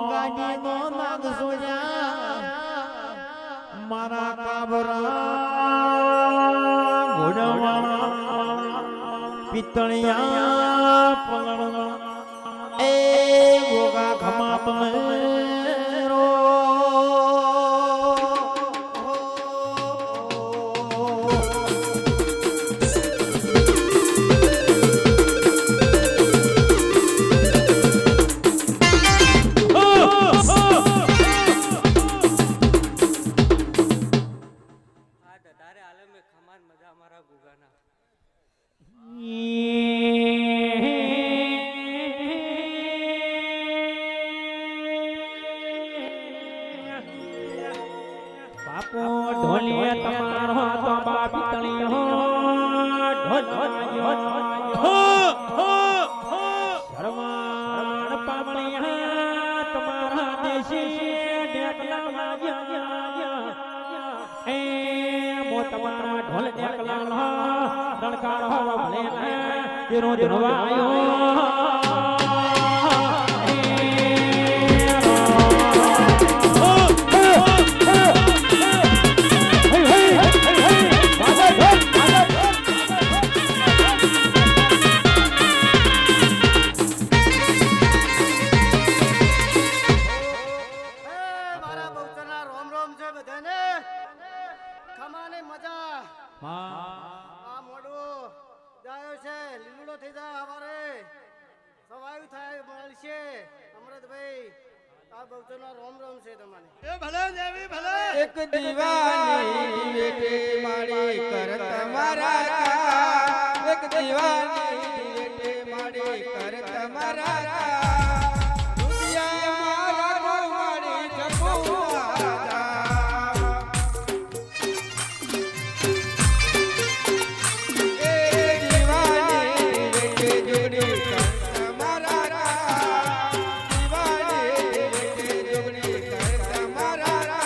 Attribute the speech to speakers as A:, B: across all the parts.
A: ગાજી નો નાગ સોજા મારા કાબરા ઘોડવા પિતળિયા પલણ એ ગોગા ખમા પમેરો બાપો ઢોલિયા તમારો તો બાપ તળિયો શરમાણ પામણિયા તમારા દેશી ડેકલા વાગ્યા એ મો તમારા ઢોલ ડેકલા રણકાર હોવા ભલે તેરો જણવાયો
B: એક દીવાની વેટે મારી કર તમારા એક દીવાની વેટે મારી કર તમારા રૂપિયા મારા મારી જપુઆ એ દીવાની વેટે જોડી કર તમારા દીવાની વેટે જોડી કર તમારા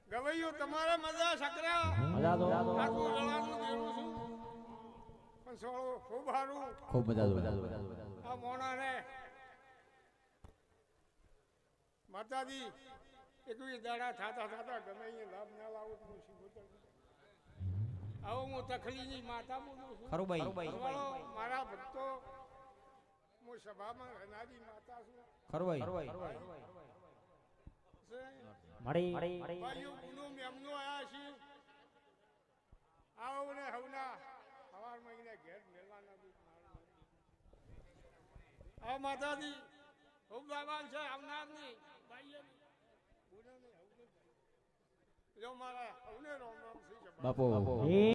C: ગવૈયો તમારે મજા સકરા
A: મજા તો
C: આખું રળાનું દેવું છું પણ સોળો ખૂબ સારું
A: ખૂબ મજા
C: આ મોણાને માતાજી એકવી દાડા થાતા ગમે અહીંયા લાભ ના લાવું તો શીખોતર આવો હું તખલીની માતા બોલું છું
A: ખરું ભાઈ
C: મારા ભક્તો હું સભામાં રહેનારી માતા છું
A: ખરું ભાઈ મળી
C: ભાઈઓ ગુનો મેમનો આયા છે આવો ને હવના સવાર મહિને ઘેર મેલવાના બી આ માતાજી ખૂબ ભગવાન છે આવનારની ભાઈઓ ગુનો ને હવને જો મારા હવને રોમ રોમ શ્રી
A: બાપુ